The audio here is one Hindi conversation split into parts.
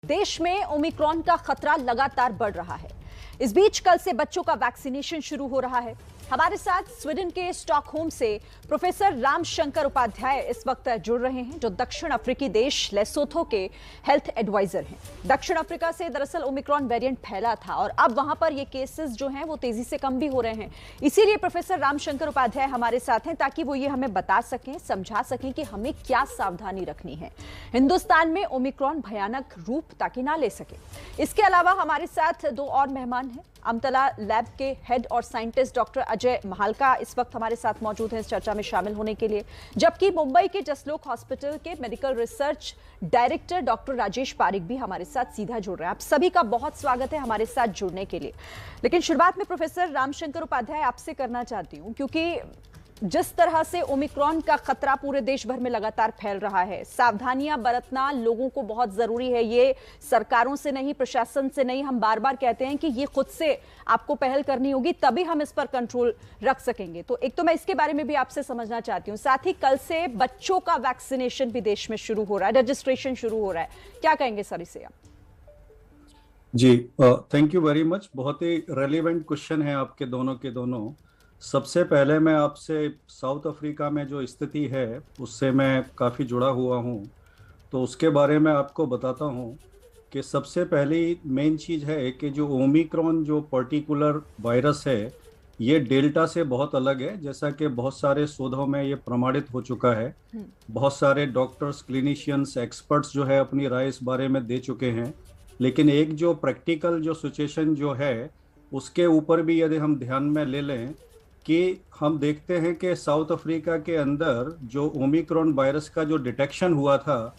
देश में ओमिक्रॉन का खतरा लगातार बढ़ रहा है। इस बीच कल से बच्चों का वैक्सीनेशन शुरू हो रहा है। हमारे साथ स्वीडन के स्टॉकहोम से प्रोफेसर रामशंकर उपाध्याय इस वक्त जुड़ रहे हैं, जो दक्षिण अफ्रीकी देश लेसोथो के हेल्थ एडवाइजर हैं। दक्षिण अफ्रीका से दरअसल ओमिक्रॉन वेरिएंट फैला था और अब वहां पर ये केसेस जो हैं वो तेजी से कम भी हो रहे हैं। इसीलिए प्रोफेसर रामशंकर उपाध्याय हमारे साथ हैं ताकि वो ये हमें बता सकें, समझा सकें कि हमें क्या सावधानी रखनी है, हिंदुस्तान में ओमिक्रॉन भयानक रूप ताकि ना ले सके। इसके अलावा हमारे साथ दो और मेहमान हैं। अमतला लैब के हेड और साइंटिस्ट डॉक्टर अजय महालका इस वक्त हमारे साथ मौजूद हैं इस चर्चा में शामिल होने के लिए, जबकि मुंबई के जसलोक हॉस्पिटल के medical research director doctor Rajesh Parikh भी हमारे साथ सीधा जुड़ रहे हैं। आप सभी का बहुत स्वागत है हमारे साथ जुड़ने के लिए। लेकिन शुरुआत में प्रोफेसर रामशंकर उपाध्याय आपसे करना चाहती हूं, क्योंकि जिस तरह से ओमिक्रॉन का खतरा पूरे देश भर में लगातार फैल रहा है, सावधानियां बरतना लोगों को बहुत जरूरी है। ये सरकारों से नहीं, प्रशासन से नहीं, हम बार बार कहते हैं कि ये खुद से आपको पहल करनी होगी, तभी हम इस पर कंट्रोल रख सकेंगे। तो एक तो मैं इसके बारे में भी आपसे समझना चाहती हूँ। साथ ही कल से बच्चों का वैक्सीनेशन भी देश में शुरू हो रहा है, रजिस्ट्रेशन शुरू हो रहा है, क्या कहेंगे सर इसे आप? जी, थैंक यू वेरी मच। बहुत ही रेलिवेंट क्वेश्चन है आपके दोनों के दोनों। सबसे पहले मैं आपसे साउथ अफ्रीका में जो स्थिति है उससे मैं काफ़ी जुड़ा हुआ हूँ, तो उसके बारे में आपको बताता हूँ कि सबसे पहली मेन चीज़ है कि जो ओमिक्रॉन जो पर्टिकुलर वायरस है ये डेल्टा से बहुत अलग है, जैसा कि बहुत सारे शोधों में ये प्रमाणित हो चुका है। बहुत सारे डॉक्टर्स, क्लिनिशियंस, एक्सपर्ट्स जो है अपनी राय इस बारे में दे चुके हैं। लेकिन एक जो प्रैक्टिकल जो सिचुएशन जो है उसके ऊपर भी यदि हम ध्यान में ले लें कि हम देखते हैं कि साउथ अफ्रीका के अंदर जो ओमिक्रॉन वायरस का जो डिटेक्शन हुआ था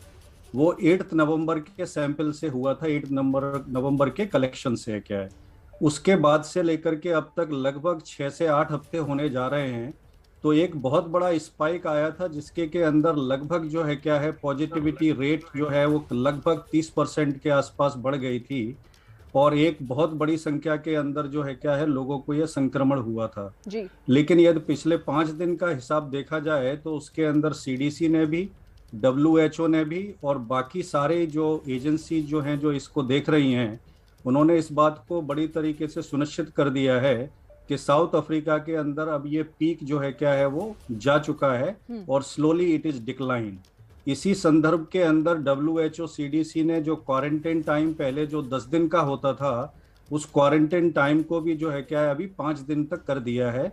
वो 8 नवंबर के सैंपल से हुआ था, 8 नवंबर के कलेक्शन से क्या है। उसके बाद से लेकर के अब तक लगभग 6 से 8 हफ्ते होने जा रहे हैं, तो एक बहुत बड़ा स्पाइक आया था जिसके के अंदर लगभग जो है क्या है पॉजिटिविटी रेट जो है वो लगभग 30% के आसपास बढ़ गई थी और एक बहुत बड़ी संख्या के अंदर जो है क्या है लोगों को यह संक्रमण हुआ था जी। लेकिन यदि पिछले 5 दिन का हिसाब देखा जाए तो उसके अंदर सीडीसी ने भी, डब्ल्यूएचओ ने भी और बाकी सारे जो एजेंसी जो हैं जो इसको देख रही हैं, उन्होंने इस बात को बड़ी तरीके से सुनिश्चित कर दिया है कि साउथ अफ्रीका के अंदर अब ये पीक जो है क्या है वो जा चुका है और स्लोली इट इज डिक्लाइन। इसी संदर्भ के अंदर डब्ल्यूएचओ, सीडीसी ने जो क्वारंटाइन टाइम पहले जो 10 दिन का होता था उस क्वारंटाइन टाइम को भी जो है क्या है अभी 5 दिन तक कर दिया है,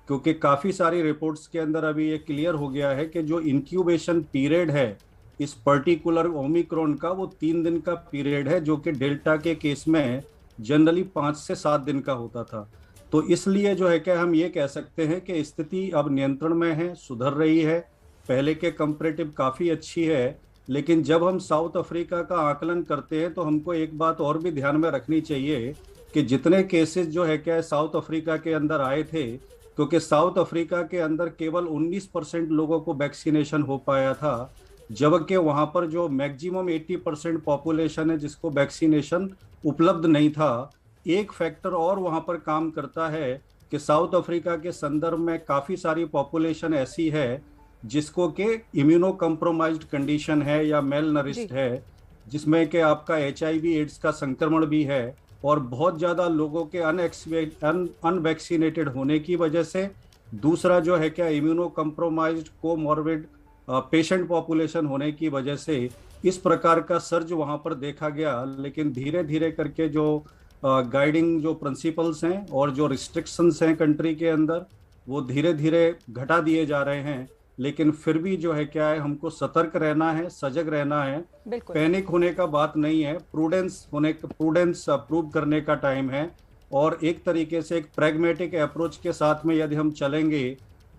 क्योंकि काफी सारी रिपोर्ट्स के अंदर अभी ये क्लियर हो गया है कि जो इंक्यूबेशन पीरियड है इस पर्टिकुलर ओमिक्रॉन का वो 3 दिन का पीरियड है, जो कि डेल्टा के केस में जनरली 5 से 7 दिन का होता था। तो इसलिए जो है क्या हम ये कह सकते हैं कि स्थिति अब नियंत्रण में है, सुधर रही है, पहले के कंपैरेटिव काफ़ी अच्छी है। लेकिन जब हम साउथ अफ्रीका का आकलन करते हैं तो हमको एक बात और भी ध्यान में रखनी चाहिए कि जितने केसेस जो है क्या साउथ अफ्रीका के अंदर आए थे, क्योंकि साउथ अफ्रीका के अंदर केवल 19% लोगों को वैक्सीनेशन हो पाया था, जबकि वहाँ पर जो मैक्सिमम 80% पॉपुलेशन है जिसको वैक्सीनेशन उपलब्ध नहीं था। एक फैक्टर और वहाँ पर काम करता है कि साउथ अफ्रीका के संदर्भ में काफ़ी सारी पॉपुलेशन ऐसी है जिसको के इम्यूनो कम्प्रोमाइज्ड कंडीशन है या मेल नरिश्ड है, जिसमें कि आपका HIV एड्स का संक्रमण भी है और बहुत ज़्यादा लोगों के अनवैक्सीनेटेड होने की वजह से दूसरा जो है क्या immuno compromised comorbid patient population होने की वजह से इस प्रकार का सर्ज वहाँ पर देखा गया। लेकिन धीरे धीरे करके जो गाइडिंग जो प्रिंसिपल्स हैं और जो रिस्ट्रिक्शंस हैं कंट्री के अंदर वो धीरे धीरे घटा दिए जा रहे हैं। लेकिन फिर भी जो है क्या है हमको सतर्क रहना है, सजग रहना है, पैनिक होने का बात नहीं है, प्रूडेंस प्रूव करने का टाइम है। और एक तरीके से एक प्रैग्मेटिक अप्रोच के साथ में यदि हम चलेंगे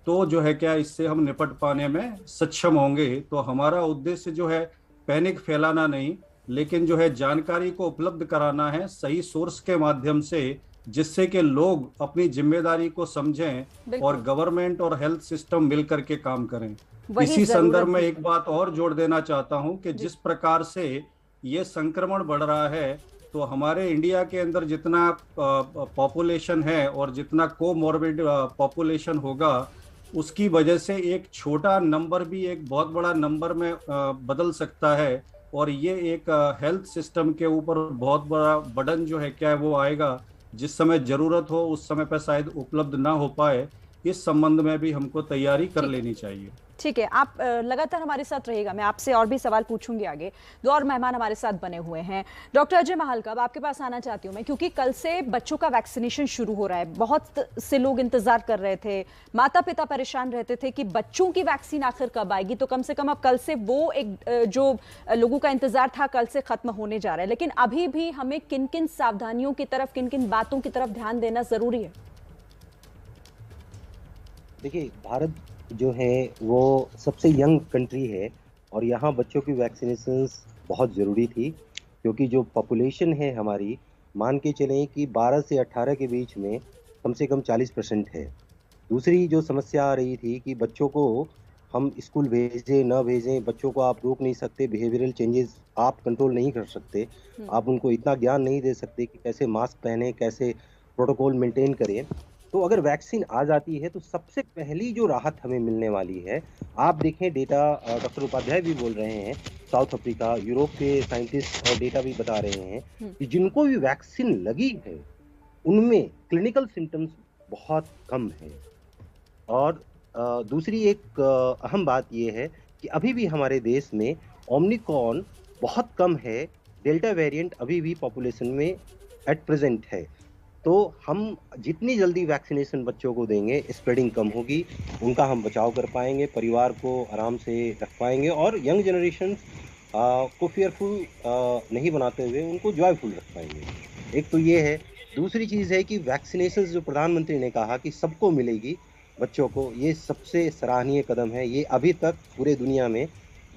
तो जो है क्या इससे हम निपट पाने में सक्षम होंगे। तो हमारा उद्देश्य जो है पैनिक फैलाना नहीं, लेकिन जो है जानकारी को उपलब्ध कराना है सही सोर्स के माध्यम से, जिससे कि लोग अपनी जिम्मेदारी को समझें और गवर्नमेंट और हेल्थ सिस्टम मिलकर के काम करें। इसी संदर्भ में एक बात और जोड़ देना चाहता हूं कि जिस प्रकार से ये संक्रमण बढ़ रहा है तो हमारे इंडिया के अंदर जितना पॉपुलेशन है और जितना कोमॉर्बिड पॉपुलेशन होगा उसकी वजह से एक छोटा नंबर भी एक बहुत बड़ा नंबर में बदल सकता है। और ये एक हेल्थ सिस्टम के ऊपर बहुत बड़ा बर्डन जो है क्या है वो आएगा, जिस समय जरूरत हो उस समय पर शायद उपलब्ध ना हो पाए। इस संबंध में भी हमको तैयारी कर ठीक लेनी चाहिए। ठीक है, आप लगातार हमारे साथ रहिएगा, मैं आपसे और भी सवाल पूछूंगी आगे। दो और मेहमान हमारे साथ बने हुए हैं। डॉक्टर अजय महालका, अब आपके पास आना चाहती हूँ मैं, क्योंकि कल से बच्चों का वैक्सीनेशन शुरू हो रहा है। बहुत से लोग इंतजार कर रहे थे, माता पिता परेशान रहते थे कि बच्चों की वैक्सीन आखिर कब आएगी। तो कम से कम अब कल से वो एक जो लोगों का इंतजार था कल से खत्म होने जा रहा है। लेकिन अभी भी हमें किन किन सावधानियों की तरफ, किन किन बातों की तरफ ध्यान देना जरूरी है? देखिए, भारत जो है वो सबसे यंग कंट्री है और यहाँ बच्चों की वैक्सीनेशंस बहुत ज़रूरी थी, क्योंकि जो पॉपुलेशन है हमारी, मान के चलें कि 12 से 18 के बीच में कम से कम 40% है। दूसरी जो समस्या आ रही थी कि बच्चों को हम स्कूल भेजें ना भेजें, बच्चों को आप रोक नहीं सकते, बिहेवियरल चेंजेस आप कंट्रोल नहीं कर सकते, आप उनको इतना ज्ञान नहीं दे सकते कि कैसे मास्क पहने, कैसे प्रोटोकॉल मेंटेन करें। तो अगर वैक्सीन आ जाती है तो सबसे पहली जो राहत हमें मिलने वाली है, आप देखें डेटा, डॉक्टर उपाध्याय भी बोल रहे हैं, साउथ अफ्रीका, यूरोप के साइंटिस्ट और डेटा भी बता रहे हैं कि जिनको भी वैक्सीन लगी है उनमें क्लिनिकल सिम्टम्स बहुत कम है। और दूसरी एक अहम बात यह है कि अभी भी हमारे देश में ओमिक्रॉन बहुत कम है, डेल्टा वेरिएंट अभी भी पॉपुलेशन में एट प्रेजेंट है। तो हम जितनी जल्दी वैक्सीनेशन बच्चों को देंगे, स्प्रेडिंग कम होगी, उनका हम बचाव कर पाएंगे, परिवार को आराम से रख पाएंगे और यंग जनरेशन को फियरफुल नहीं बनाते हुए उनको जॉयफुल रख पाएंगे। एक तो ये है। दूसरी चीज़ है कि वैक्सीनेशन जो प्रधानमंत्री ने कहा कि सबको मिलेगी बच्चों को, ये सबसे सराहनीय कदम है। ये अभी तक पूरे दुनिया में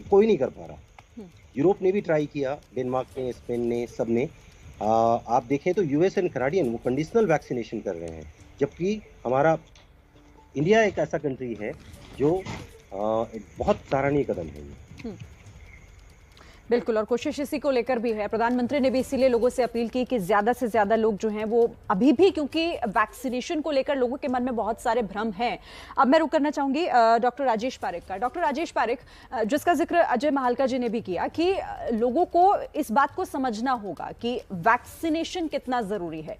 कोई नहीं कर पा रहा। यूरोप ने भी ट्राई किया, डेनमार्क ने, स्पेन ने, सब ने। आप देखें तो यूएस एंड कैनेडियन वो कंडीशनल वैक्सीनेशन कर रहे हैं, जबकि हमारा इंडिया एक ऐसा कंट्री है जो एक बहुत सराहनीय कदम है ये। बिल्कुल, और कोशिश इसी को लेकर भी है। प्रधानमंत्री ने भी इसीलिए लोगों से अपील की कि ज्यादा से ज्यादा लोग जो हैं वो अभी भी, क्योंकि वैक्सीनेशन को लेकर लोगों के मन में बहुत सारे भ्रम हैं। अब मैं रुक करना चाहूंगी डॉक्टर राजेश पारिक का। डॉक्टर राजेश पारिक, जिसका जिक्र अजय महालका जी ने भी किया कि लोगों को इस बात को समझना होगा कि वैक्सीनेशन कितना जरूरी है।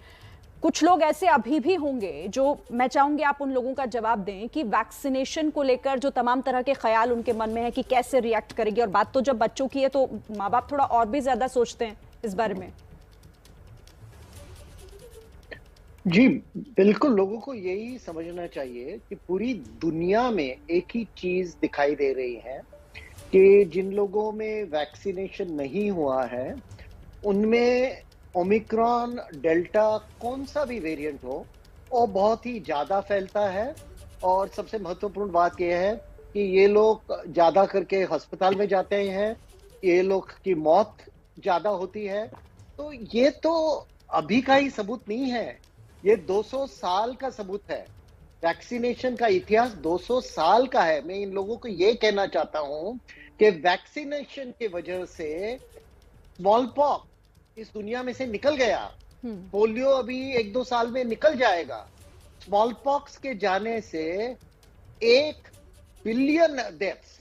कुछ लोग ऐसे अभी भी होंगे जो, मैं चाहूंगी आप उन लोगों का जवाब दें कि वैक्सीनेशन को लेकर जो तमाम तरह के ख्याल उनके मन में है कि कैसे रिएक्ट करेंगे। और बात तो जब बच्चों की है तो माँ बाप थोड़ा और भी ज्यादा सोचते हैं इस बारे में। जी बिल्कुल, लोगों को यही समझना चाहिए कि पूरी दुनिया में एक ही चीज दिखाई दे रही है कि जिन लोगों में वैक्सीनेशन नहीं हुआ है उनमें ओमिक्रॉन, डेल्टा, कौन सा भी वेरिएंट हो, वो बहुत ही ज्यादा फैलता है। और सबसे महत्वपूर्ण बात यह है कि ये लोग ज्यादा करके अस्पताल में जाते हैं, ये लोग की मौत ज्यादा होती है। तो ये तो अभी का ही सबूत नहीं है, ये 200 साल का सबूत है। वैक्सीनेशन का इतिहास 200 साल का है। मैं इन लोगों को ये कहना चाहता हूं कि वैक्सीनेशन की वजह से स्मॉल पॉक्स इस दुनिया में से निकल गया, पोलियो अभी 1-2 साल में निकल जाएगा। स्मॉल पॉक्स के जाने से 1 बिलियन डेथ्स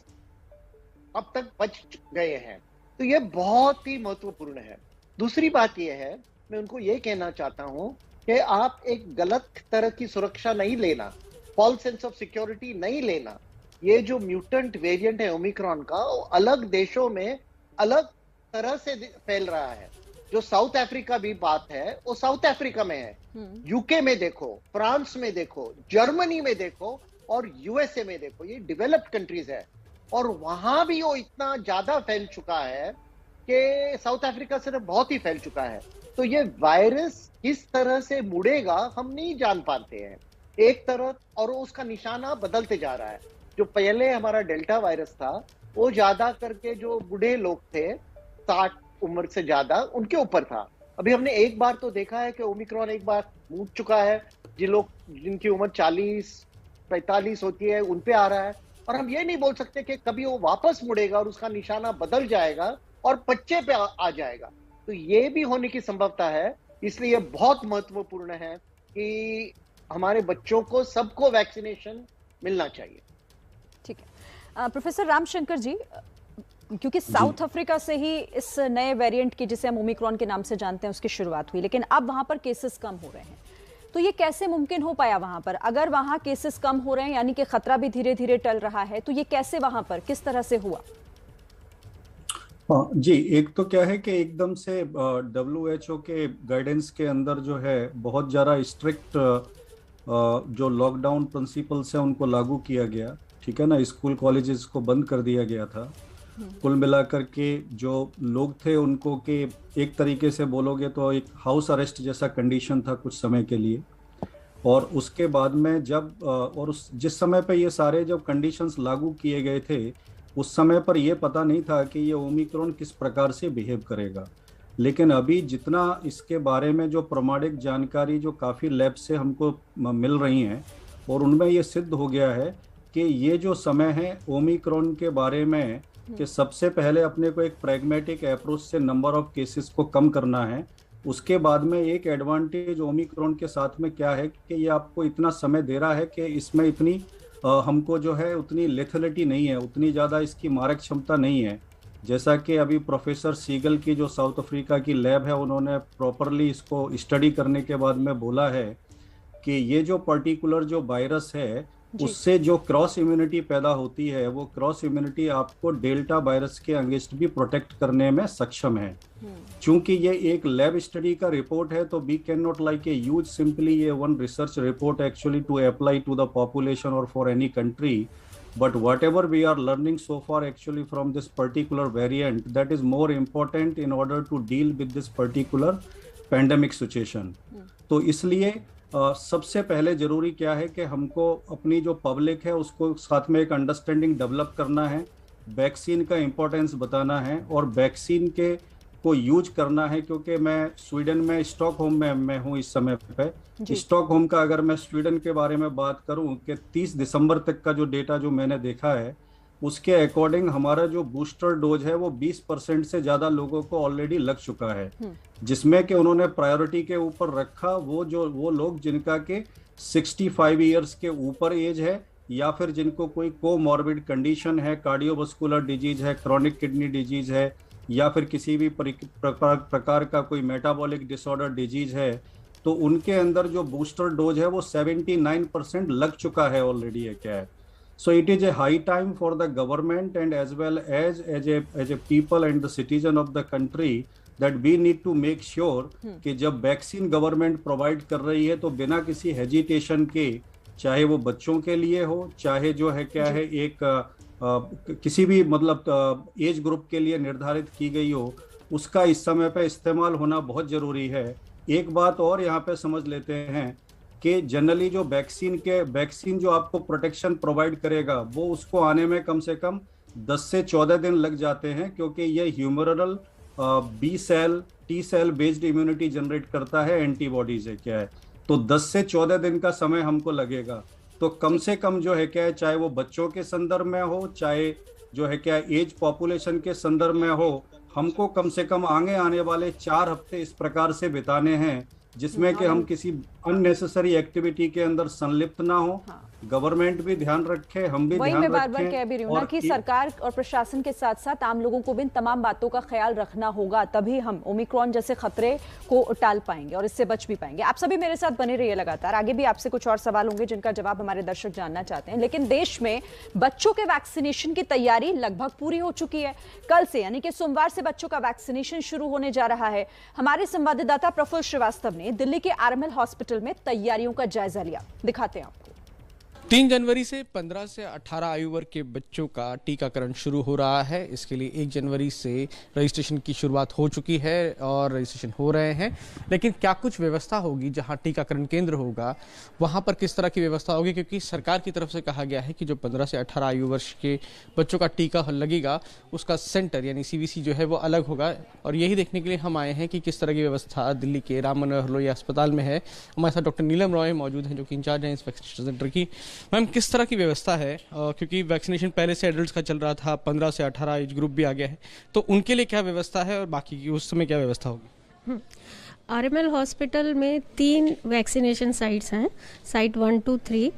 अब तक बच गए हैं। तो ये बहुत ही महत्वपूर्ण है। दूसरी बात यह है, मैं उनको ये कहना चाहता हूं कि आप एक गलत तरह की सुरक्षा नहीं लेना, फॉल्स सेंस ऑफ सिक्योरिटी नहीं लेना। ये जो म्यूटेंट वेरिएंट है ओमिक्रॉन का, वो अलग देशों में अलग तरह से फैल रहा है। जो साउथ अफ्रीका भी बात है, वो साउथ अफ्रीका में है, यूके में देखो, फ्रांस में देखो, जर्मनी में देखो और यूएसए में देखो, ये डेवलप्ड कंट्रीज है। और वहां भी वो इतना ज्यादा फैल चुका है कि साउथ अफ्रीका से बहुत ही फैल चुका है। तो ये वायरस किस तरह से मुड़ेगा हम नहीं जान पाते हैं एक तरफ, और उसका निशाना बदलते जा रहा है। जो पहले हमारा डेल्टा वायरस था वो ज्यादा करके जो बूढ़े लोग थे 60 उम्र से ज्यादा, उनके ऊपर था। अभी हमने एक बार तो देखा है कि ओमिक्रॉन एक बार मुड़ चुका है, जिनकी उम्र 40-45 होती है उन पे आ रहा है। और हम ये नहीं बोल सकते कि कभी वो वापस मुड़ेगा और उसका निशाना बदल जाएगा और बच्चे पे आ जाएगा। तो ये भी होने की संभावना है। इसलिए बहुत महत्वपूर्ण है कि हमारे बच्चों को, सबको वैक्सीनेशन मिलना चाहिए। ठीक है, प्रोफेसर रामशंकर जी, क्योंकि साउथ अफ्रीका से ही इस नए वेरिएंट की, जिसे हम ओमिक्रॉन के नाम से जानते हैं, उसकी शुरुआत हुई, लेकिन अब वहां पर केसेस कम हो रहे हैं। तो ये कैसे मुमकिन हो पाया वहां पर? अगर वहां केसेस कम हो रहे हैं यानी कि खतरा भी धीरे धीरे टल रहा है, तो ये कैसे वहां पर किस तरह से हुआ? जी, एक तो क्या है कि एकदम से WHO के गाइडेंस के अंदर जो है बहुत ज़्यादा स्ट्रिक्ट जो लॉकडाउन प्रिंसिपल्स हैं उनको लागू किया गया, ठीक है ना। स्कूल कॉलेजेस को बंद कर दिया गया था। कुल मिलाकर के जो लोग थे उनको के एक तरीके से बोलोगे तो एक हाउस अरेस्ट जैसा कंडीशन था कुछ समय के लिए। और उसके बाद में जब और उस जिस समय पे ये सारे जब कंडीशंस लागू किए गए थे, उस समय पर यह पता नहीं था कि ये ओमिक्रॉन किस प्रकार से बिहेव करेगा। लेकिन अभी जितना इसके बारे में जो प्रमाणिक जानकारी जो काफ़ी लैब से हमको मिल रही हैं, और उनमें ये सिद्ध हो गया है कि ये जो समय है ओमिक्रॉन के बारे में, कि सबसे पहले अपने को एक प्रैग्मेटिक अप्रोच से नंबर ऑफ केसेस को कम करना है। उसके बाद में एक एडवांटेज ओमिक्रॉन के साथ में क्या है कि ये आपको इतना समय दे रहा है कि इसमें इतनी हमको जो है उतनी लेथलिटी नहीं है, उतनी ज़्यादा इसकी मारक क्षमता नहीं है। जैसा कि अभी प्रोफेसर सीगल की जो साउथ अफ्रीका की लैब है, उन्होंने प्रॉपरली इसको स्टडी करने के बाद में बोला है कि ये जो पर्टिकुलर जो वायरस है उससे जो क्रॉस इम्यूनिटी पैदा होती है, वो क्रॉस इम्यूनिटी आपको डेल्टा वायरस के अगेंस्ट भी प्रोटेक्ट करने में सक्षम है। चूंकि ये एक लैब स्टडी का रिपोर्ट है, तो we can not like a use simply ये one research report actually to apply to the population और for any country, but whatever we are learning so far actually from this particular variant, that is more important in order to deal with this particular pandemic situation. तो इसलिए सबसे पहले जरूरी क्या है कि हमको अपनी जो पब्लिक है उसको साथ में एक अंडरस्टैंडिंग डेवलप करना है, वैक्सीन का इम्पोर्टेंस बताना है और वैक्सीन के को यूज करना है। क्योंकि मैं स्वीडन में स्टॉकहोम में मैं हूँ इस समय पे। स्टॉकहोम का अगर मैं स्वीडन के बारे में बात करूँ कि 30 दिसंबर तक का जो डेटा जो मैंने देखा है, उसके अकॉर्डिंग हमारा जो बूस्टर डोज है वो 20% से ज़्यादा लोगों को ऑलरेडी लग चुका है, जिसमें कि उन्होंने प्रायोरिटी के ऊपर रखा वो लोग जिनका के 65 ईयर्स के ऊपर एज है, या फिर जिनको कोई कोमॉर्बिड कंडीशन है, कार्डियोवास्कुलर डिजीज है, क्रोनिक किडनी डिजीज है, या फिर किसी भी प्रकार का कोई मेटाबॉलिक डिसऑर्डर डिजीज है। तो उनके अंदर जो बूस्टर डोज है वो 79% लग चुका है ऑलरेडी है क्या है। So it is a high time for the government and as well as a people and the citizen of the country that we need to make sure कि जब वैक्सीन गवर्नमेंट प्रोवाइड कर रही है तो बिना किसी हेजिटेशन के, चाहे वो बच्चों के लिए हो, चाहे जो है क्या है एक किसी भी मतलब एज ग्रुप के लिए निर्धारित की गई हो, उसका इस समय पे इस्तेमाल होना बहुत ज़रूरी है। एक बात और यहाँ पे समझ लेते हैं कि जनरली जो वैक्सीन जो आपको प्रोटेक्शन प्रोवाइड करेगा वो उसको आने में कम से कम 10 से 14 दिन लग जाते हैं, क्योंकि ये humoral B cell T cell based immunity generate करता है, एंटीबॉडीज है क्या है। तो 10 से 14 दिन का समय हमको लगेगा। तो कम से कम जो है क्या है, चाहे वो बच्चों के संदर्भ में हो, चाहे जो है क्या एज पॉपुलेशन के संदर्भ में हो, हमको कम से कम आने वाले 4 हफ्ते इस प्रकार से बिताने हैं जिसमें कि हम किसी अननेसेसरी एक्टिविटी के अंदर संलिप्त ना हो। गवर्नमेंट भी ध्यान रखे, हम भी ध्यान रखें। मैं बार-बार कह भी रही हूँ ना कि सरकार और प्रशासन के साथ साथ आम लोगों को भी इन तमाम बातों का ख्याल रखना होगा, तभी हम ओमिक्रॉन जैसे खतरे को टाल पाएंगे और इससे बच भी पाएंगे। आप सभी मेरे साथ बने रहिए लगातार, आगे भी आपसे कुछ और सवाल होंगे जिनका जवाब हमारे दर्शक जानना चाहते हैं। लेकिन देश में बच्चों के वैक्सीनेशन की तैयारी लगभग पूरी हो चुकी है। कल से यानी कि सोमवार से बच्चों का वैक्सीनेशन शुरू होने जा रहा है। हमारे संवाददाता प्रफुल्ल श्रीवास्तव ने दिल्ली के आरएमएल हॉस्पिटल में तैयारियों का जायजा लिया, दिखाते हैं आपको। 3 जनवरी से 15 से 18 आयु वर्ग के बच्चों का टीकाकरण शुरू हो रहा है। इसके लिए 1 जनवरी से रजिस्ट्रेशन की शुरुआत हो चुकी है और रजिस्ट्रेशन हो रहे हैं। लेकिन क्या कुछ व्यवस्था होगी जहां टीकाकरण केंद्र होगा, वहां पर किस तरह की व्यवस्था होगी? क्योंकि सरकार की तरफ से कहा गया है कि जो 15 से 18 आयु वर्ष के बच्चों का टीका लगेगा उसका सेंटर यानी CVC जो है वो अलग होगा। और यही देखने के लिए हम आए हैं कि किस तरह की व्यवस्था दिल्ली के राम मनोहर लोहिया अस्पताल में है। हमारे साथ डॉक्टर नीलम रॉय मौजूद हैं जो कि इंचार्ज हैं इस वैक्सीनेशन सेंटर की। मैम, किस तरह की व्यवस्था है? क्योंकि वैक्सीनेशन पहले से एडल्ट्स का चल रहा था, 15 से 18 एज ग्रुप भी आ गया है, तो उनके लिए क्या व्यवस्था है और बाकी की उस समय क्या व्यवस्था होगी? आरएमएल हॉस्पिटल में 3 वैक्सीनेशन साइट्स हैं, साइट 1, 2, 3।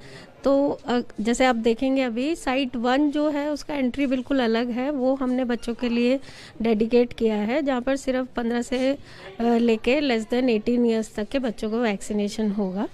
तो जैसे आप देखेंगे अभी साइट 1 जो है उसका एंट्री बिल्कुल अलग है, वो हमने बच्चों के लिए डेडिकेट किया है, जहाँ पर सिर्फ 15 से लेके लेस देन 18 ईयर्स तक के बच्चों को वैक्सीनेशन होगा।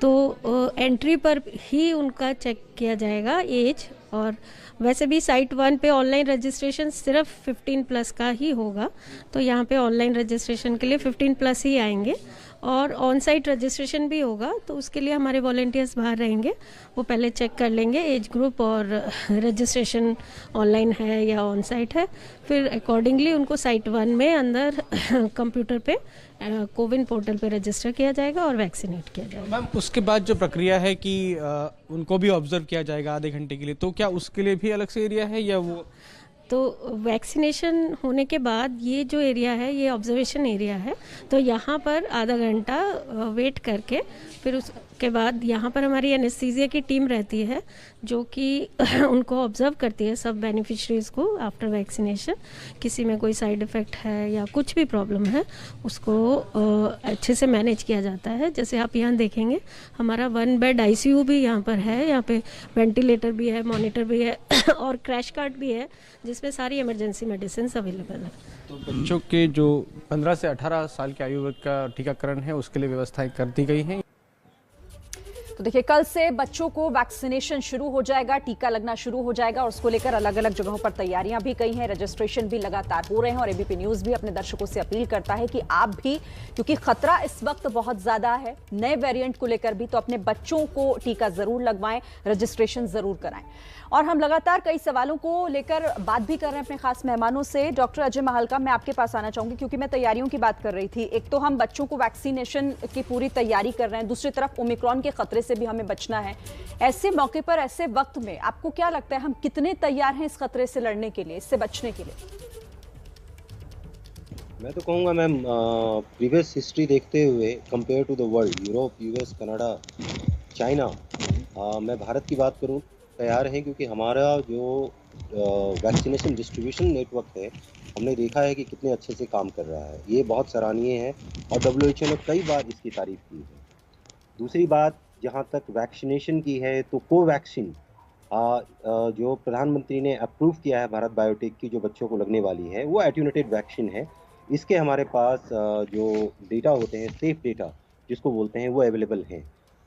तो एंट्री पर ही उनका चेक किया जाएगा एज, और वैसे भी साइट 1 पे ऑनलाइन रजिस्ट्रेशन सिर्फ 15 प्लस का ही होगा, तो यहाँ पे ऑनलाइन रजिस्ट्रेशन के लिए 15 प्लस ही आएंगे, और ऑन साइट रजिस्ट्रेशन भी होगा। तो उसके लिए हमारे वॉलंटियर्स बाहर रहेंगे, वो पहले चेक कर लेंगे एज ग्रुप और रजिस्ट्रेशन ऑनलाइन है या ऑन साइट है, फिर अकॉर्डिंगली उनको साइट 1 में अंदर कंप्यूटर पे कोविन पोर्टल पे रजिस्टर किया जाएगा और वैक्सीनेट किया जाएगा। मैम उसके बाद जो प्रक्रिया है कि उनको भी ऑब्जर्व किया जाएगा आधे घंटे के लिए, तो क्या उसके लिए भी अलग से एरिया है या वो? तो वैक्सीनेशन होने के बाद ये जो एरिया है ये ऑब्जर्वेशन एरिया है, तो यहाँ पर आधा घंटा वेट करके फिर उसके बाद यहाँ पर हमारी एनेस्थीसिया की टीम रहती है जो कि उनको ऑब्जर्व करती है सब बेनिफिशरीज को आफ्टर वैक्सीनेशन। किसी में कोई साइड इफ़ेक्ट है या कुछ भी प्रॉब्लम है उसको अच्छे से मैनेज किया जाता है। जैसे आप यहाँ देखेंगे हमारा 1 बेड ICU भी यहाँ पर है, यहाँ पे वेंटिलेटर भी है, मॉनिटर भी है और क्रैश कार्ट भी है जिसमें सारी इमरजेंसी मेडिसिन अवेलेबल है। तो बच्चों के जो 15 से 18 साल की आयु वर्ग का टीकाकरण है उसके लिए व्यवस्थाएं कर दी गई हैं। तो देखिए कल से बच्चों को वैक्सीनेशन शुरू हो जाएगा, टीका लगना शुरू हो जाएगा और उसको लेकर अलग अलग जगहों पर तैयारियां भी कई हैं, रजिस्ट्रेशन भी लगातार हो रहे हैं और एबीपी न्यूज भी अपने दर्शकों से अपील करता है कि आप भी, क्योंकि खतरा इस वक्त बहुत ज्यादा है नए वेरिएंट को लेकर भी, तो अपने बच्चों को टीका जरूर लगवाएं, रजिस्ट्रेशन जरूर कराएं। और हम लगातार कई सवालों को लेकर बात भी कर रहे हैं अपने खास मेहमानों से। डॉक्टर अजय महालका, मैं आपके पास आना चाहूंगी क्योंकि मैं तैयारियों की बात कर रही थी। एक तो हम बच्चों को वैक्सीनेशन की पूरी तैयारी कर रहे हैं, दूसरी तरफ ओमिक्रॉन के खतरे से भी हमें बचना है। ऐसे मौके पर, ऐसे वक्त में आपको क्या लगता है हम कितने तैयार हैं इस खतरे से लड़ने के लिए, इससे बचने के लिए? मैं तो कहूँगा मैम, प्रीवियस हिस्ट्री देखते हुए compare to the world, Europe, US, Canada, China, मैं भारत की बात करूँ, तैयार हैं, क्योंकि हमारा जो वैक्सीनेशन डिस्ट्रीब्यूशन नेटवर्क है हमने देखा है कि कितने अच्छे से काम कर रहा है। ये बहुत सराहनीय है और WHO ने कई बार इसकी तारीफ की है। दूसरी बात, जहाँ तक वैक्सीनेशन की है, तो कोवैक्सीन जो प्रधानमंत्री ने अप्रूव किया है भारत बायोटेक की, जो बच्चों को लगने वाली है, वो एट्यूनेटेड वैक्सीन है। इसके हमारे पास जो डेटा होते हैं, सेफ डेटा जिसको बोलते हैं, वो अवेलेबल हैं।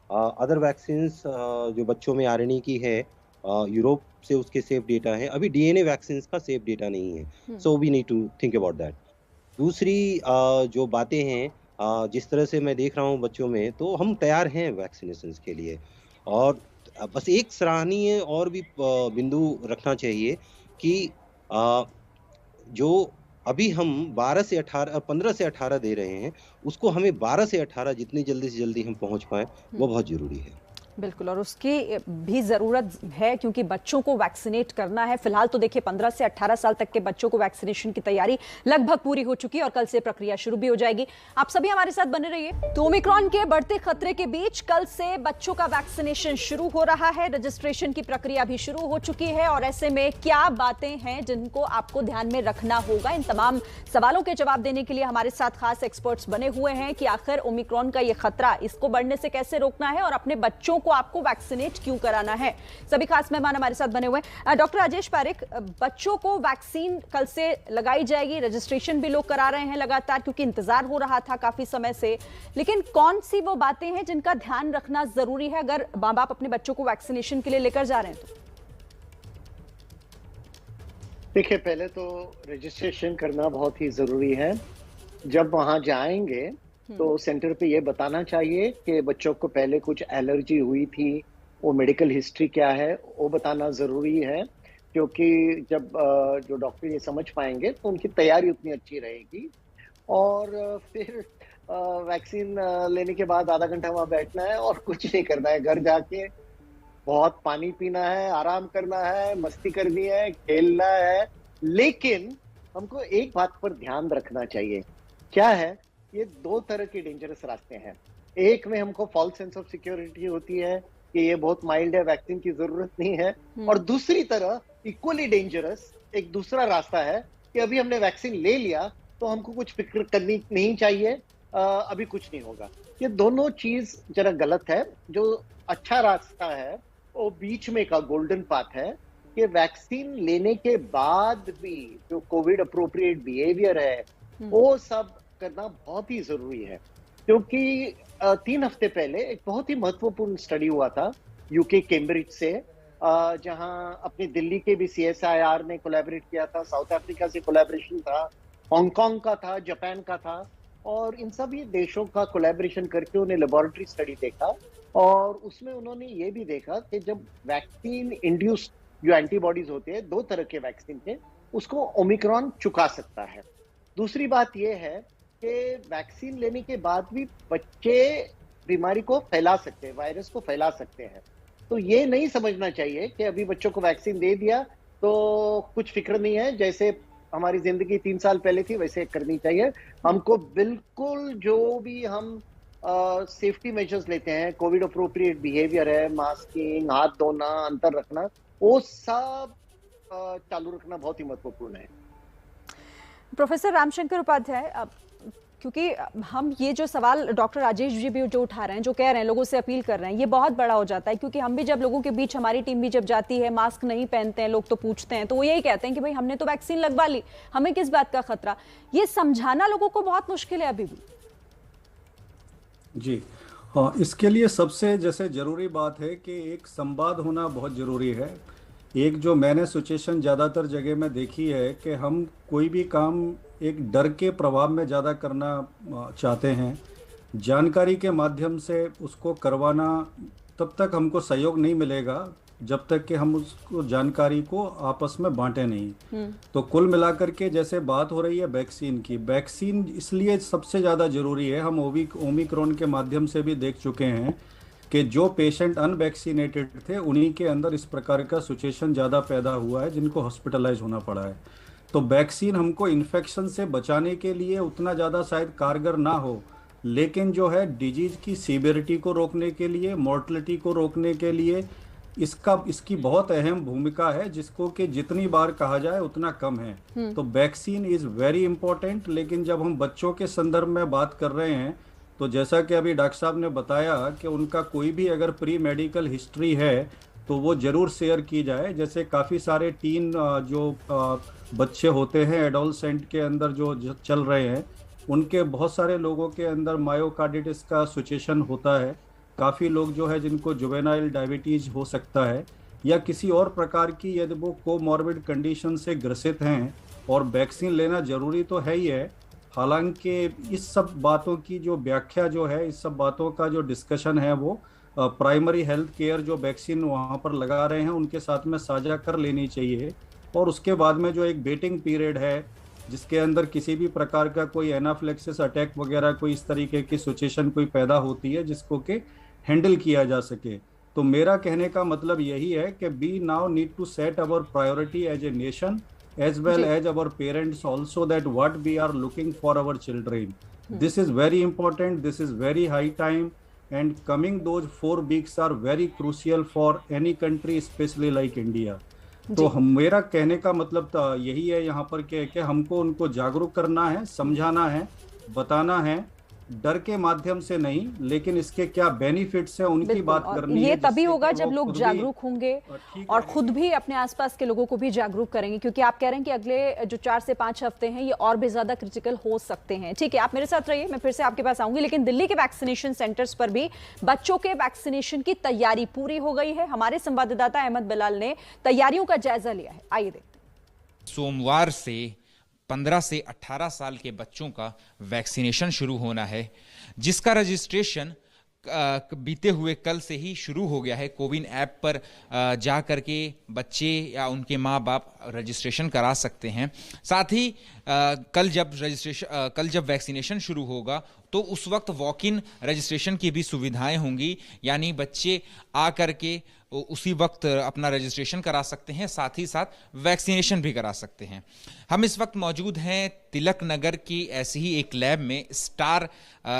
अदर वैक्सीन्स जो बच्चों में RNA की है, यूरोप से उसके सेफ डेटा है, अभी DNA वैक्सीन्स का सेफ डेटा नहीं है। So we need to think about that. दूसरी जो बातें हैं, जिस तरह से मैं देख रहा हूँ बच्चों में, तो हम तैयार हैं वैक्सीनेशन के लिए। और बस एक सराहनीय और भी बिंदु रखना चाहिए कि जो अभी हम 15 से 18 दे रहे हैं, उसको हमें 12 से 18 जितनी जल्दी से जल्दी हम पहुंच पाएं, वो बहुत जरूरी है। बिल्कुल, और उसकी भी ज़रूरत है क्योंकि बच्चों को वैक्सीनेट करना है। फिलहाल तो देखिए 15 से 18 साल तक के बच्चों को वैक्सीनेशन की तैयारी लगभग पूरी हो चुकी है और कल से प्रक्रिया शुरू भी हो जाएगी। आप सभी हमारे साथ बने रहिए। तो ओमिक्रॉन के बढ़ते खतरे के बीच कल से बच्चों का वैक्सीनेशन शुरू हो रहा है, रजिस्ट्रेशन की प्रक्रिया भी शुरू हो चुकी है और ऐसे में क्या बातें हैं जिनको आपको ध्यान में रखना होगा, इन तमाम सवालों के जवाब देने के लिए हमारे साथ खास एक्सपर्ट्स बने हुए हैं कि आखिर ओमिक्रॉन का ये खतरा, इसको बढ़ने से कैसे रोकना है और अपने बच्चों को आपको वैक्सीनेट क्यों कराना है। सभी खास मेहमान हमारे साथ बने हुए हैं। डॉक्टर राजेश पारिक, बच्चों को वैक्सीन कल से लगाई जाएगी, रजिस्ट्रेशन भी लोग करा रहे हैं लगातार क्योंकि इंतजार हो रहा था काफी समय से, लेकिन कौन सी वो बातें हैं जिनका ध्यान रखना जरूरी है अगर मां बाप अपने बच्चों को वैक्सीनेशन के लिए लेकर जा रहे हैं? तो देखिए, पहले तो रजिस्ट्रेशन करना बहुत ही जरूरी है। जब वहां जाएंगे तो सेंटर पे ये बताना चाहिए कि बच्चों को पहले कुछ एलर्जी हुई थी, वो मेडिकल हिस्ट्री क्या है वो बताना ज़रूरी है, क्योंकि जब जो डॉक्टर ये समझ पाएंगे तो उनकी तैयारी उतनी अच्छी रहेगी। और फिर वैक्सीन लेने के बाद आधा घंटा वहाँ बैठना है और कुछ नहीं करना है। घर जाके बहुत पानी पीना है, आराम करना है, मस्ती करनी है, खेलना है। लेकिन हमको एक बात पर ध्यान रखना चाहिए, क्या है, ये दो तरह के डेंजरस रास्ते हैं। एक में हमको फॉल्स सेंस ऑफ सिक्योरिटी होती है कि ये बहुत माइल्ड है, वैक्सीन की जरूरत नहीं है, और दूसरी तरह इक्वली डेंजरस एक दूसरा रास्ता है कि अभी हमने वैक्सीन ले लिया तो हमको कुछ फिक्र करनी नहीं चाहिए, अभी कुछ नहीं होगा। ये दोनों चीज जरा गलत है। जो अच्छा रास्ता है वो बीच में का गोल्डन पाथ है कि वैक्सीन लेने के बाद भी जो कोविड अप्रोप्रिएट बिहेवियर है वो सब करना बहुत ही जरूरी है। क्योंकि 3 हफ्ते पहले एक बहुत ही महत्वपूर्ण स्टडी हुआ था यूके कैम्ब्रिज से, जहां अपनी दिल्ली के भी CSIR ने कोलैबोरेट किया था, साउथ अफ्रीका से कोलैबोरेशन था, हांगकांग का था, जापान का था, और इन सभी देशों का कोलैबोरेशन करके उन्हें लेबोरेटरी स्टडी देखा और उसमें उन्होंने ये भी देखा कि जब वैक्सीन इंड्यूस्ड जो एंटीबॉडीज होते हैं 2 तरह के वैक्सीन के, उसको ओमिक्रॉन चुका सकता है। दूसरी बात यह है कि वैक्सीन लेने के बाद भी बच्चे बीमारी को फैला सकते हैं, वायरस को फैला सकते हैं। तो ये नहीं समझना चाहिए कि अभी बच्चों को वैक्सीन दे दिया तो कुछ फिक्र नहीं है, जैसे हमारी जिंदगी 3 साल पहले थी वैसे करनी चाहिए। हमको बिल्कुल जो भी हम सेफ्टी मेजर्स लेते हैं, कोविड अप्रोप्रिएट बिहेवियर है, मास्किंग, हाथ धोना, अंतर रखना, वो सब चालू रखना बहुत ही महत्वपूर्ण है। प्रोफेसर रामशंकर उपाध्याय, क्योंकि हम ये जो सवाल डॉक्टर राजेश जी भी जो उठा रहे हैं, जो कह रहे हैं, लोगों से अपील कर रहे हैं, ये बहुत बड़ा हो जाता है, क्योंकि हम भी जब लोगों के बीच, हमारी टीम भी जब जाती है, मास्क नहीं पहनते हैं लोग तो पूछते हैं, तो वो यही कहते हैं कि भाई हमने तो वैक्सीन लगवा ली, हमें किस बात का खतरा। ये समझाना लोगों को बहुत मुश्किल है अभी भी। जी हाँ, इसके लिए सबसे जैसे जरूरी बात है कि एक संवाद होना बहुत जरूरी है। एक जो मैंने सिचुएशन ज़्यादातर जगह में देखी है कि हम कोई भी काम एक डर के प्रभाव में ज़्यादा करना चाहते हैं, जानकारी के माध्यम से उसको करवाना, तब तक हमको सहयोग नहीं मिलेगा जब तक कि हम उसको जानकारी को आपस में बांटे नहीं। तो कुल मिलाकर के जैसे बात हो रही है वैक्सीन की, वैक्सीन इसलिए सबसे ज़्यादा ज़रूरी है। हम ओमिक्रॉन के माध्यम से भी देख चुके हैं कि जो पेशेंट अनवैक्सीनेटेड थे उन्हीं के अंदर इस प्रकार का सिचुएशन ज़्यादा पैदा हुआ है, जिनको हॉस्पिटलाइज होना पड़ा है। तो वैक्सीन हमको इन्फेक्शन से बचाने के लिए उतना ज़्यादा शायद कारगर ना हो, लेकिन जो है डिजीज की सीवियरिटी को रोकने के लिए, मोर्टलिटी को रोकने के लिए इसकी बहुत अहम भूमिका है, जिसको कि जितनी बार कहा जाए उतना कम है। तो वैक्सीन इज़ वेरी इंपॉर्टेंट। लेकिन जब हम बच्चों के संदर्भ में बात कर रहे हैं, तो जैसा कि अभी डॉक्टर साहब ने बताया कि उनका कोई भी अगर प्री मेडिकल हिस्ट्री है तो वो ज़रूर शेयर की जाए। जैसे काफ़ी सारे टीन जो बच्चे होते हैं एडोलसेंट के अंदर जो चल रहे हैं, उनके बहुत सारे लोगों के अंदर मायोकार्डिटिस का सिचुएशन होता है। काफ़ी लोग जो है जिनको जुवेनाइल डायबिटीज़ हो सकता है या किसी और प्रकार की, यदि वो कोमॉर्बिड कंडीशन से ग्रसित हैं, और वैक्सीन लेना ज़रूरी तो है ही है। हालांकि इस सब बातों की जो व्याख्या जो है, इस सब बातों का जो डिस्कशन है, वो प्राइमरी हेल्थ केयर जो वैक्सीन वहाँ पर लगा रहे हैं उनके साथ में साझा कर लेनी चाहिए। और उसके बाद में जो एक वेटिंग पीरियड है, जिसके अंदर किसी भी प्रकार का कोई एनाफ्लेक्सिस अटैक वगैरह कोई इस तरीके की सिचुएशन कोई पैदा होती है जिसको कि हैंडल किया जा सके। तो मेरा कहने का मतलब यही है कि we now need to set our priority as a nation as well as our parents also, that what we are looking for our children. This is very important, this is very high time, and coming those 4 weeks are very crucial for any country, especially like India. तो मेरा कहने का मतलब यही है यहाँ पर कि हमको उनको जागरूक करना है, समझाना है, बताना है, डर के माध्यम से नहीं, लेकिन इसके क्या बेनिफिट्स हैं उनकी बात करनी है। ये तभी होगा जब लोग जागरूक होंगे और खुद भी अपने आसपास के लोगों को भी जागरूक करेंगे, क्योंकि आप कह रहे हैं कि अगले जो 4 से 5 हफ्ते हैं ये और भी ज्यादा क्रिटिकल हो सकते हैं। ठीक है, आप मेरे साथ रहिए, मैं फिर से आपके पास आऊंगी। लेकिन दिल्ली के वैक्सीनेशन सेंटर्स पर भी बच्चों के वैक्सीनेशन की तैयारी पूरी हो गई है। हमारे संवाददाता अहमद बिलाल ने तैयारियों का जायजा लिया है, आइए देखते हैं। सोमवार से 15 से 18 साल के बच्चों का वैक्सीनेशन शुरू होना है, जिसका रजिस्ट्रेशन बीते हुए कल से ही शुरू हो गया है। कोविन ऐप पर जा करके बच्चे या उनके माँ बाप रजिस्ट्रेशन करा सकते हैं। साथ ही कल जब वैक्सीनेशन शुरू होगा तो उस वक्त वॉक इन रजिस्ट्रेशन की भी सुविधाएं होंगी, यानी बच्चे आ करके उसी वक्त अपना रजिस्ट्रेशन करा सकते हैं, साथ ही साथ वैक्सीनेशन भी करा सकते हैं। हम इस वक्त मौजूद हैं तिलक नगर की ऐसी ही एक लैब में, स्टार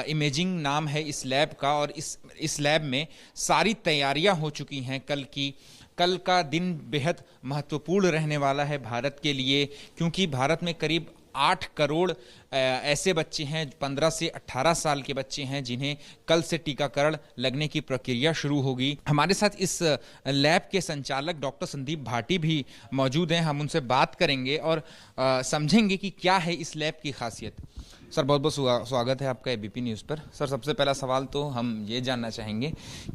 इमेजिंग नाम है इस लैब का, और इस लैब में सारी तैयारियां हो चुकी हैं कल का दिन बेहद महत्वपूर्ण रहने वाला है भारत के लिए, क्योंकि भारत में करीब 8 करोड़ ऐसे बच्चे हैं 15 से 18 साल के बच्चे हैं जिन्हें कल से टीकाकरण लगने की प्रक्रिया शुरू होगी। हमारे साथ इस लैब के संचालक डॉक्टर संदीप भाटी भी मौजूद हैं। हम उनसे बात करेंगे और समझेंगे कि क्या है इस लैब की खासियत। सर, बहुत बहुत स्वागत है आपका एबीपी न्यूज़ पर। सर, सबसे पहला सवाल तो हम ये जानना चाहेंगे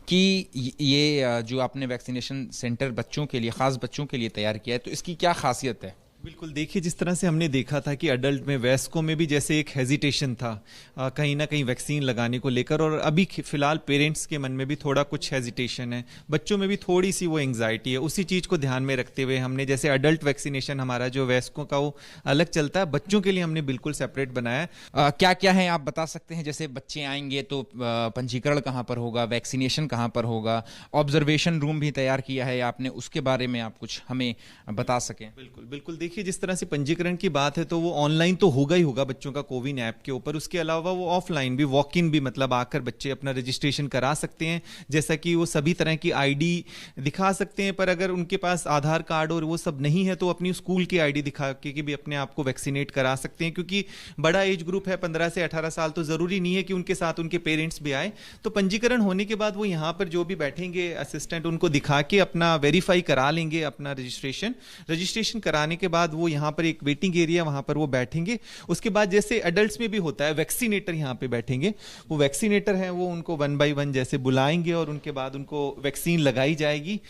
कि ये जो आपने वैक्सीनेशन सेंटर बच्चों के लिए, ख़ास बच्चों के लिए तैयार किया है, तो इसकी क्या खासियत है? बिल्कुल, देखिए जिस तरह से हमने देखा था कि अडल्ट में, वयस्कों में भी जैसे एक हेजिटेशन था कहीं ना कहीं वैक्सीन लगाने को लेकर, और अभी फिलहाल पेरेंट्स के मन में भी थोड़ा कुछ हेजिटेशन है, बच्चों में भी थोड़ी सी वो एंग्जाइटी है। उसी चीज़ को ध्यान में रखते हुए हमने जैसे अडल्ट वैक्सीनेशन हमारा जो वयस्कों का वो अलग चलता है, बच्चों के लिए हमने बिल्कुल सेपरेट बनाया है। क्या क्या है आप बता सकते हैं? जैसे बच्चे आएंगे तो पंजीकरण कहाँ पर होगा, वैक्सीनेशन कहाँ पर होगा, ऑब्जर्वेशन रूम भी तैयार किया है आपने, उसके बारे में आप कुछ हमें बता सकें। बिल्कुल बिल्कुल, देखिए जिस तरह से पंजीकरण की बात है तो वो ऑनलाइन तो होगा ही होगा बच्चों का कोविन ऐप के ऊपर, उसके अलावा वो ऑफलाइन भी, वॉक इन भी, मतलब आकर बच्चे अपना रजिस्ट्रेशन करा सकते हैं। जैसा कि वो सभी तरह की आईडी दिखा सकते हैं, पर अगर उनके पास आधार कार्ड और वो सब नहीं है तो अपनी स्कूल की आईडी दिखा के भी अपने आप को वैक्सीनेट करा सकते हैं। क्योंकि बड़ा एज ग्रुप है 15 से 18 साल, तो जरूरी नहीं है कि उनके साथ उनके पेरेंट्स भी आए। तो पंजीकरण होने के बाद वो यहाँ पर जो भी बैठेंगे असिस्टेंट, उनको दिखा के अपना वेरीफाई करा लेंगे अपना रजिस्ट्रेशन कराने के बाद वो यहाँ पर एक वेटिंग एरिया, वहां पर वो बैठेंगे। उसके बाद जैसे एडल्ट्स में भी होता है, वैक्सीनेटर यहाँ पे बैठेंगे, वो वैक्सीनेटर हैं, वो उनको 1 बाय 1 जैसे बुलाएंगे और उनके बाद उनको वैक्सीन लगाई जाएगी।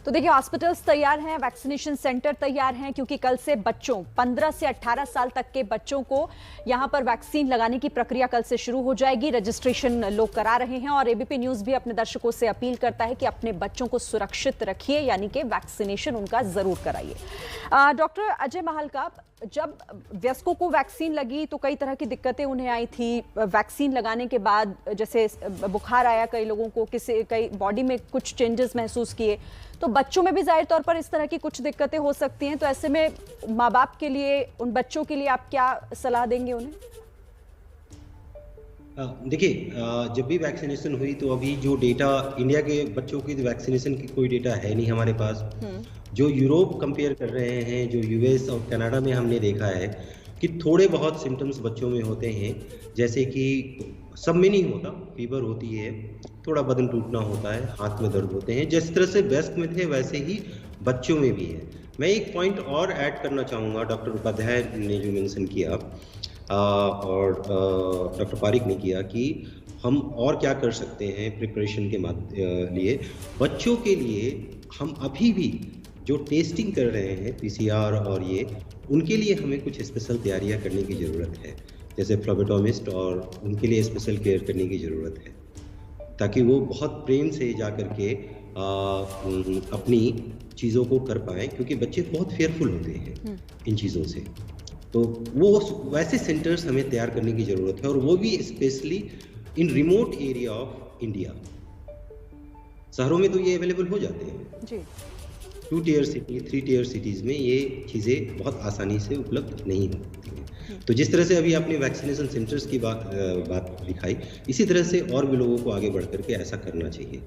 तो देखिए, हॉस्पिटल्स तैयार हैं, वैक्सीनेशन सेंटर तैयार हैं, क्योंकि कल से बच्चों 15 से 18 साल तक के बच्चों को यहां पर वैक्सीन लगाने की प्रक्रिया कल से शुरू हो जाएगी। रजिस्ट्रेशन लोग करा रहे हैं और एबीपी न्यूज़ भी अपने दर्शकों से अपील करता है कि अपने बच्चों को सुरक्षित रखिए, यानी कि वैक्सीनेशन उनका जरूर कराइए। डॉक्टर अजय महालका, जब वयस्कों को वैक्सीन लगी तो कई तरह की दिक्कतें उन्हें आई थी। वैक्सीन लगाने के बाद जैसे बुखार आया कई लोगों को, कई बॉडी में कुछ चेंजेस महसूस किए, तो बच्चों में भी जाहिर तौर पर इस तरह की कुछ दिक्कतें हो सकती हैं। तो ऐसे में माँ बाप के लिए, उन बच्चों के लिए आप क्या सलाह देंगे उन्हें? देखिए, जब भी वैक्सीनेशन हुई तो अभी जो डेटा इंडिया के बच्चों की वैक्सीनेशन की कोई डेटा है नहीं हमारे पास। जो यूरोप कंपेयर कर रहे हैं, जो यूएस और कनाडा में हमने देखा है कि थोड़े बहुत सिम्टम्स बच्चों में होते हैं, जैसे कि सब में नहीं होता, फीवर होती है, थोड़ा बदन टूटना होता है, हाथ में दर्द होते हैं। जिस तरह से वयस्क में थे वैसे ही बच्चों में भी है। मैं एक पॉइंट और ऐड करना चाहूँगा, डॉक्टर उपाध्याय ने जो मेंशन किया और डॉक्टर पारिक ने किया कि हम और क्या कर सकते हैं प्रिपरेशन के लिए। बच्चों के लिए हम अभी भी जो टेस्टिंग कर रहे हैं पीसीआर और ये, उनके लिए हमें कुछ स्पेशल तैयारियां करने की ज़रूरत है, जैसे फ्लोबेटोमिस्ट, और उनके लिए स्पेशल केयर करने की ज़रूरत है, ताकि वो बहुत प्रेम से जा कर के अपनी चीज़ों को कर पाएँ, क्योंकि बच्चे बहुत फेयरफुल होते हैं इन चीज़ों से। तो वो वैसे सेंटर्स हमें तैयार करने की ज़रूरत है, और वो भी specially in remote area of India. शहरों में तो ये अवेलेबल हो जाते हैं जी। 2 टियर सिटी, 3 टियर सिटीज़ में ये चीज़ें बहुत आसानी से उपलब्ध नहीं होती हैं। तो जिस तरह से अभी आपने वैक्सीनेशन सेंटर्स की बात दिखाई, इसी तरह से और भी लोगों को आगे बढ़ करके ऐसा करना चाहिए।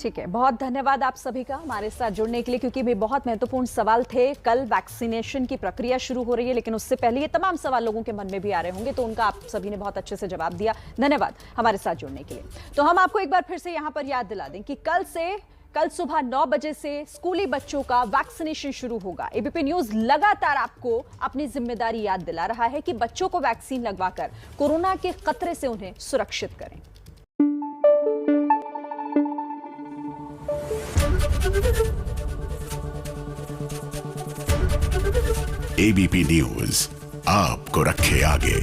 ठीक है, बहुत धन्यवाद आप सभी का हमारे साथ जुड़ने के लिए, क्योंकि भी बहुत महत्वपूर्ण सवाल थे। कल वैक्सीनेशन की प्रक्रिया शुरू हो रही है, लेकिन उससे पहले ये तमाम सवाल लोगों के मन में भी आ रहे होंगे, तो उनका आप सभी ने बहुत अच्छे से जवाब दिया। धन्यवाद हमारे साथ जुड़ने के लिए। तो हम आपको एक बार फिर से यहाँ पर याद दिला दें कि कल सुबह 9 बजे से स्कूली बच्चों का वैक्सीनेशन शुरू होगा। एबीपी न्यूज़ लगातार आपको अपनी जिम्मेदारी याद दिला रहा है कि बच्चों को वैक्सीन लगवाकर कोरोना के खतरे से उन्हें सुरक्षित करें। एबीपी न्यूज़ आपको रखे आगे।